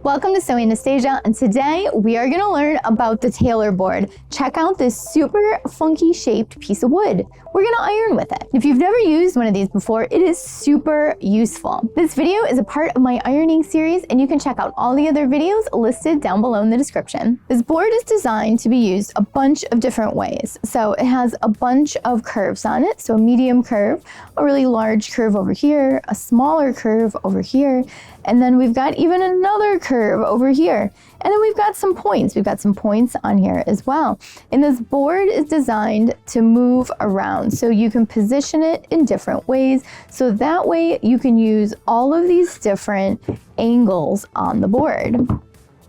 Welcome to Sewing Anastasia, and today we are going to learn about the Tailor board. Check out this super funky shaped piece of wood. We're going to iron with it. If you've never used one of these before, it is super useful. This video is a part of my ironing series, and you can check out all the other videos listed down below in the description. This board is designed to be used a bunch of different ways. So it has a bunch of curves on it. So a medium curve, a really large curve over here, a smaller curve over here, and then we've got even another curve over here. And then we've got some points. We've got some points on here as well. And this board is designed to move around. So you can position it in different ways. So that way you can use all of these different angles on the board.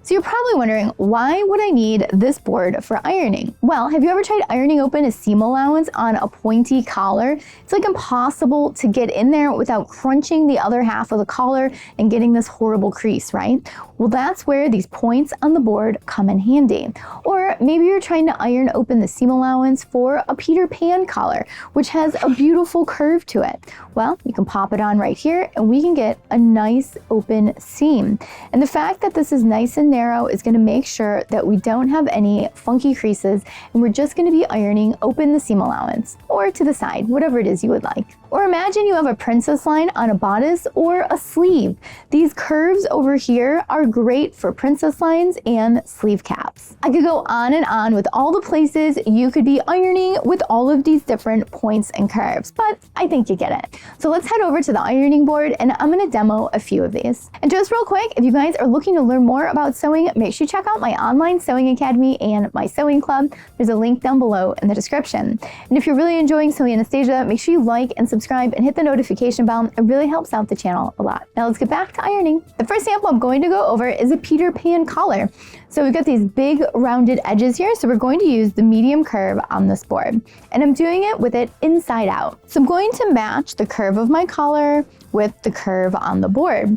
So you're probably wondering, why would I need this board for ironing? Well, have you ever tried ironing open a seam allowance on a pointy collar? It's like impossible to get in there without crunching the other half of the collar and getting this horrible crease, right? Well, that's where these points on the board come in handy. Or maybe you're trying to iron open the seam allowance for a Peter Pan collar, which has a beautiful curve to it. Well, you can pop it on right here and we can get a nice open seam. And the fact that this is nice and narrow is going to make sure that we don't have any funky creases, and we're just going to be ironing open the seam allowance or to the side, whatever it is you would like. Or imagine you have a princess line on a bodice or a sleeve. These curves over here are great for princess lines and sleeve caps. I could go on and on with all the places you could be ironing with all of these different points and curves, but I think you get it. So let's head over to the ironing board and I'm going to demo a few of these. And just real quick, if you guys are looking to learn more about sewing, make sure you check out my online sewing academy and my sewing club. There's a link down below in the description. And if you're really enjoying Sewing Anastasia, make sure you like and subscribe and hit the notification bell. It really helps out the channel a lot. Now let's get back to ironing. The first sample I'm going to go over is a Peter Pan collar. So we've got these big rounded edges here. So we're going to use the medium curve on this board. And I'm doing it with it inside out. So I'm going to match the curve of my collar with the curve on the board.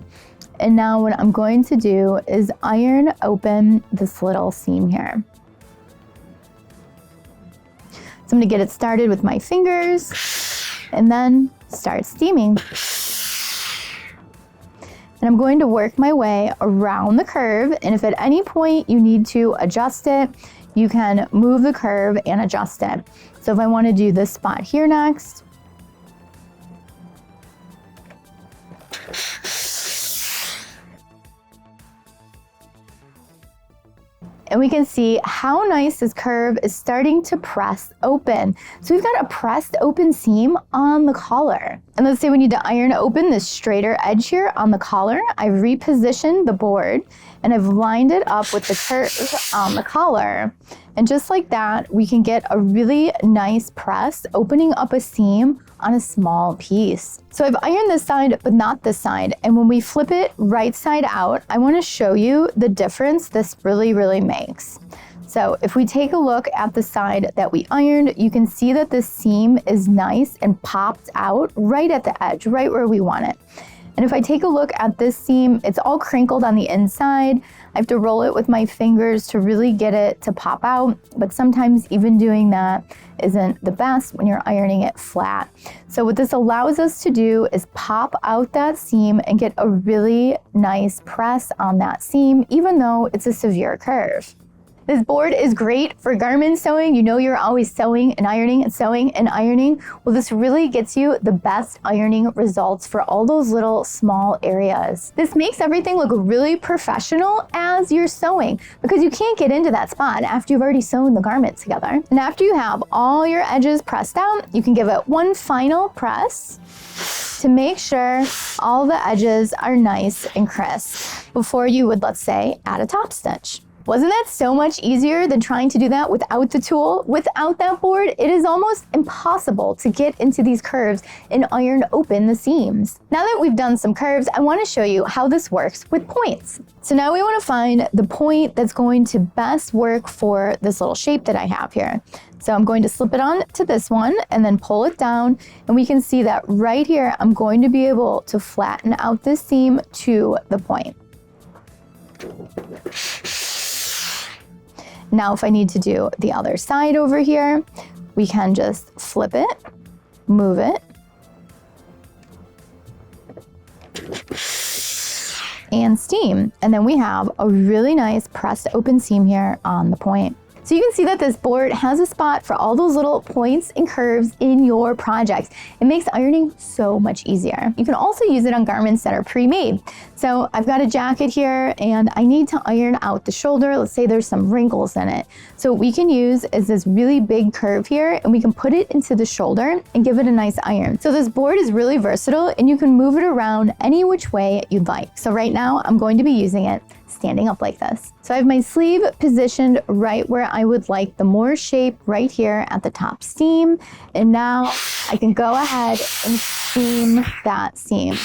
And now what I'm going to do is iron open this little seam here. So I'm going to get it started with my fingers and then start steaming. And I'm going to work my way around the curve, and if at any point you need to adjust it, you can move the curve and adjust it. So if I want to do this spot here next, and we can see how nice this curve is starting to press open. So we've got a pressed open seam on the collar. And let's say we need to iron open this straighter edge here on the collar. I've repositioned the board and I've lined it up with the curve on the collar. And just like that, we can get a really nice press, opening up a seam on a small piece. So I've ironed this side, but not this side. And when we flip it right side out, I want to show you the difference this really makes. So if we take a look at the side that we ironed, you can see that this seam is nice and popped out right at the edge, right where we want it. And if I take a look at this seam, it's all crinkled on the inside. I have to roll it with my fingers to really get it to pop out, but sometimes even doing that isn't the best when you're ironing it flat. So what this allows us to do is pop out that seam and get a really nice press on that seam, even though it's a severe curve. This board is great for garment sewing. You know you're always sewing and ironing and sewing and ironing. Well, this really gets you the best ironing results for all those little small areas. This makes everything look really professional as you're sewing, because you can't get into that spot after you've already sewn the garment together. And after you have all your edges pressed out, you can give it one final press to make sure all the edges are nice and crisp before you would, let's say, add a top stitch. Wasn't that so much easier than trying to do that without the tool? Without that board, it is almost impossible to get into these curves and iron open the seams. Now that we've done some curves, I want to show you how this works with points. So now we want to find the point that's going to best work for this little shape that I have here. So I'm going to slip it on to this one and then pull it down, and we can see that right here, I'm going to be able to flatten out this seam to the point. Now, if I need to do the other side over here, we can just flip it, move it, and steam. And then we have a really nice pressed open seam here on the point. So you can see that this board has a spot for all those little points and curves in your projects. It makes ironing so much easier. You can also use it on garments that are pre-made. So I've got a jacket here and I need to iron out the shoulder. Let's say there's some wrinkles in it. So what we can use is this really big curve here and we can put it into the shoulder and give it a nice iron. So this board is really versatile and you can move it around any which way you'd like. So right now I'm going to be using it standing up like this. So I have my sleeve positioned right where I would like the more shape right here at the top seam. And now I can go ahead and seam that seam.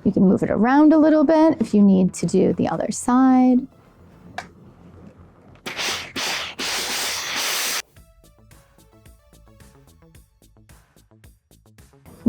You can move it around a little bit if you need to do the other side.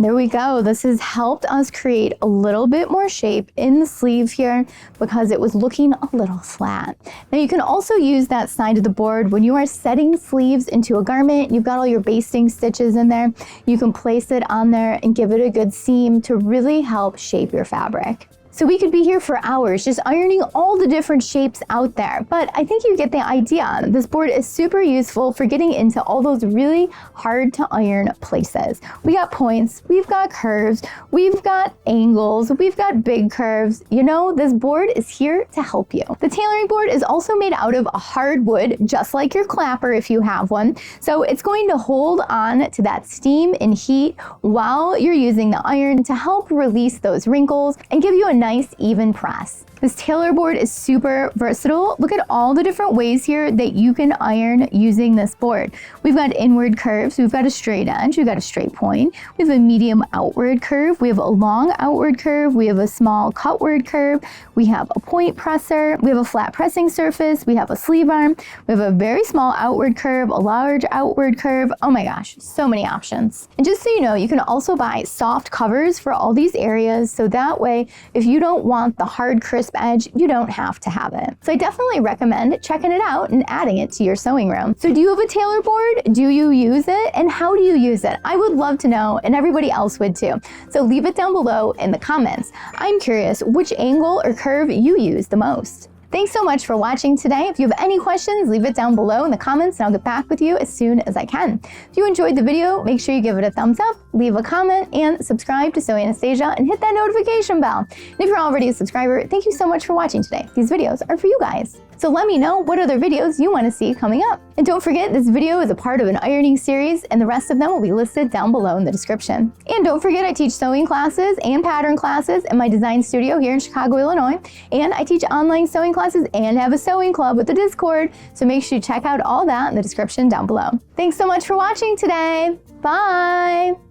There we go. This has helped us create a little bit more shape in the sleeve here because it was looking a little flat. Now you can also use that side of the board when you are setting sleeves into a garment. You've got all your basting stitches in there. You can place it on there and give it a good seam to really help shape your fabric. So we could be here for hours just ironing all the different shapes out there, but I think you get the idea. This board is super useful for getting into all those really hard to iron places. We got points, we've got curves, we've got angles, we've got big curves. You know, this board is here to help you. The tailoring board is also made out of a hard wood, just like your clapper if you have one. So it's going to hold on to that steam and heat while you're using the iron to help release those wrinkles and give you a nice even press. This Tailor board is super versatile. Look at all the different ways here that you can iron using this board. We've got inward curves, we've got a straight edge, we've got a straight point, we have a medium outward curve, we have a long outward curve, we have a small cutward curve, we have a point presser, we have a flat pressing surface, we have a sleeve arm, we have a very small outward curve, a large outward curve. Oh my gosh, so many options. And just so you know, you can also buy soft covers for all these areas, so that way, if you don't want the hard, crisp edge, you don't have to have it. So I definitely recommend checking it out and adding it to your sewing room. So do you have a Tailor board? Do you use it? And how do you use it? I would love to know, and everybody else would too. So leave it down below in the comments. I'm curious which angle or curve you use the most. Thanks so much for watching today. If you have any questions, leave it down below in the comments and I'll get back with you as soon as I can. If you enjoyed the video, make sure you give it a thumbs up, leave a comment, and subscribe to Sew Anastasia and hit that notification bell. And if you're already a subscriber, thank you so much for watching today. These videos are for you guys. So let me know what other videos you want to see coming up. And don't forget, this video is a part of an ironing series and the rest of them will be listed down below in the description. And don't forget, I teach sewing classes and pattern classes in my design studio here in Chicago, Illinois. And I teach online sewing classes and have a sewing club with a Discord. So make sure you check out all that in the description down below. Thanks so much for watching today. Bye.